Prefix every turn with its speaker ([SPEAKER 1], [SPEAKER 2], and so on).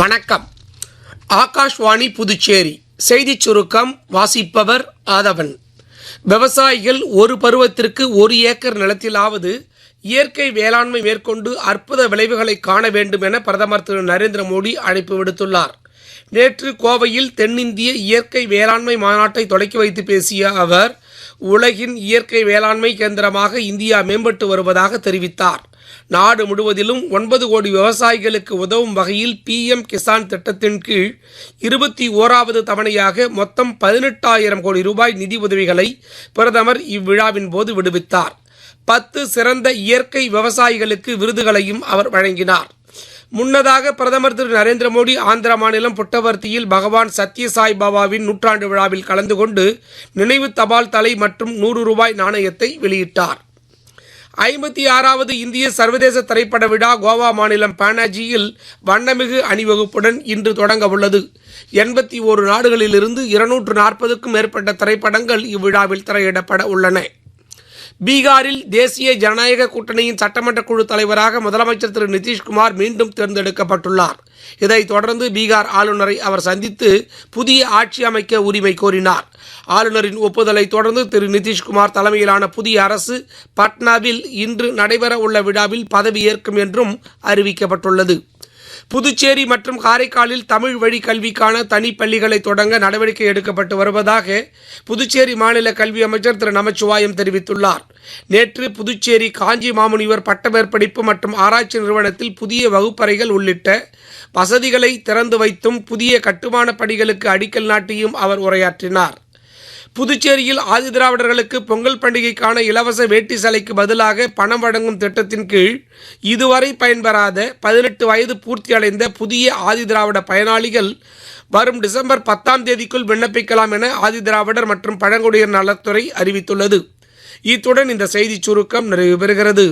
[SPEAKER 1] வணக்கம். ஆகாஷ்வாணி புதுச்சேரி செய்திச் சுருக்கம் வாசிப்பவர் ஆதவன். விவசாயிகள் ஒரு பருவத்திற்கு 1 ஏக்கர் நிலத்திலாவது இயற்கை வேளாண்மை மேற்கொண்டு அற்புத விளைவுகளை காண வேண்டும் என பிரதமர் திரு நரேந்திர மோடி அழைப்பு விடுத்துள்ளார். நேற்று கோவையில் தென்னிந்திய இயற்கை வேளாண்மை மாநாட்டை தொடக்கி வைத்து பேசிய அவர், உலகின் இயற்கை வேளாண்மை கேந்திரமாக இந்தியா மேம்பட்டு வருவதாக தெரிவித்தார். நாடு முழுவதிலும் 9 கோடி விவசாயிகளுக்கு உதவும் வகையில் PM கிசான் திட்டத்தின் கீழ் 21வது தவணையாக மொத்தம் 18,000 கோடி ரூபாய் நிதி உதவிகளை பிரதமர் இவ்விழாவின் போது விடுவித்தார். 10 சிறந்த இயற்கை விவசாயிகளுக்கு விருதுகளையும் அவர் வழங்கினார். முன்னதாக பிரதமர் திரு நரேந்திர மோடி ஆந்திர மாநிலம் புட்டவர்த்தியில் பகவான் சத்யசாய் பாபாவின் நூற்றாண்டு விழாவில் கலந்து கொண்டு நினைவு தபால் தலை மற்றும் 100 ரூபாய் நாணயத்தை வெளியிட்டார். 56வது இந்திய சர்வதேச திரைப்பட விழா கோவா மாநிலம் பானாஜியில் வண்ணமிகு அணிவகுப்புடன் இன்று தொடங்க உள்ளது. 81 நாடுகளிலிருந்து 240க்கும் மேற்பட்ட திரைப்படங்கள் இவ்விழாவில் திரையிடப்பட உள்ளன. பீகாரில் தேசிய ஜனநாயக கூட்டணியின் சட்டமன்ற குழு தலைவராக முதலமைச்சர் திரு நிதிஷ்குமார் மீண்டும் தேர்ந்தெடுக்கப்பட்டுள்ளார். இதைத் தொடர்ந்து பீகார் ஆளுநரை அவர் சந்தித்து புதிய ஆட்சி அமைக்க உரிமை கோரினார். ஆளுநரின் ஒப்புதலை தொடர்ந்து திரு நிதிஷ்குமார் தலைமையிலான புதிய அரசு பட்னாவில் இன்று நடைபெற உள்ள விழாவில் பதவியேற்கும் என்றும் அறிவிக்கப்பட்டுள்ளது. புதுச்சேரி மற்றும் காரைக்காலில் தமிழ் வழி கல்விக்கான தனிப்பள்ளிகளை தொடங்க நடவடிக்கை எடுக்கப்பட்டு வருவதாக புதுச்சேரி மாநில கல்வி அமைச்சர் திரு நமச்சிவாயம் தெரிவித்துள்ளார். நேற்று புதுச்சேரி காஞ்சி மாமுனிவர் பட்டமேற்படிப்பு மற்றும் ஆராய்ச்சி நிறுவனத்தில் புதிய வகுப்பறைகள் உள்ளிட்ட வசதிகளை திறந்து வைத்தும் புதிய கட்டுமான பணிகளுக்கு அடிக்கல் நாட்டியும் அவர் உரையாற்றினார். புதுச்சேரியில் ஆதிதிராவிடர்களுக்கு பொங்கல் பண்டிகைக்கான இலவச வேட்டி சேலைக்கு பதிலாக பணம் வழங்கும் திட்டத்தின் கீழ் இதுவரை பயன்பெறாத 18 வயது பூர்த்தி அடைந்த புதிய ஆதிதிராவிட பயனாளிகள் வரும் டிசம்பர் 10ஆம் தேதிக்குள் விண்ணப்பிக்கலாம் என ஆதிதிராவிடர் மற்றும் பழங்குடியினர் நலத்துறை அறிவித்துள்ளது. இத்துடன் இந்த செய்திச் சுருக்கம் நிறைவு பெறுகிறது.